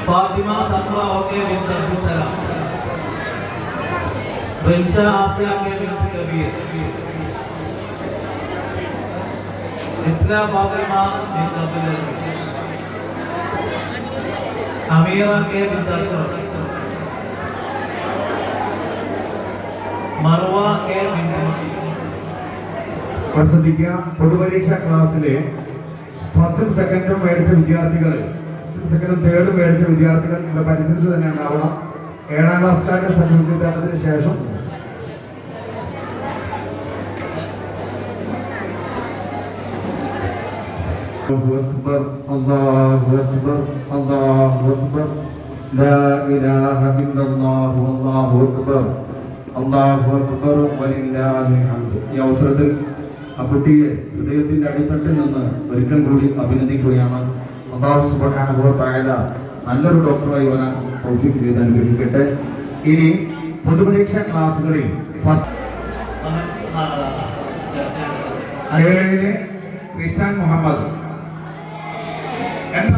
फातिमा समरा के बिन्त अब्दुस्सलाम, रिंशा आसिया के bint Kabir, इस्ला Fatima bint Abdul अजीज, अमीरा के बिन्त अशरफ, मरवा के बिन्त मजीद। ശ്രദ്ധിക്കുക, പൊതുപരീക്ഷാ ക്ലാസ്സിലെ ഫസ്റ്റും സെക്കൻഡും മേടിച്ച വിദ്യാർത്ഥികൾ, സെക്കൻഡും തേർഡും മേടിച്ച വിദ്യാർത്ഥികൾ ഇവിടെ പരിസരത്ത് തന്നെ ഉണ്ടാവണം. 7ാം ക്ലാസ്സിലാരുടെ സർട്ടിഫിക്കറ്റ് വിതരണത്തിന് ശേഷം അല്ലാഹു അക്ബർ അല്ലാഹു അക്ബർ ലാ ഇലാഹ ഇല്ലല്ലാഹു അല്ലാഹു അക്ബർ അല്ലാഹു അക്ബർ വലില്ലാഹിൽ ഹംദ്. ഈ അവസരത്തിൽ ആ കുട്ടിയെ ഹൃദയത്തിന്റെ അടിത്തട്ടിൽ നിന്ന് ഒരിക്കൽ കൂടി അഭിനന്ദിക്കുകയാണ്. അല്ലാഹു സുബ്ഹാനഹു വ തആല നല്ലൊരു ഡോക്ടറായി വരാൻ തൗഫീഖ് ചെയ്ത് അനുഗ്രഹിക്കട്ടെ. ഇനി പൊതുപരീക്ഷാ ക്ലാസ്സുകളിൽ ഫസ്റ്റ് റിഷാൻ മുഹമ്മദ് എന്ന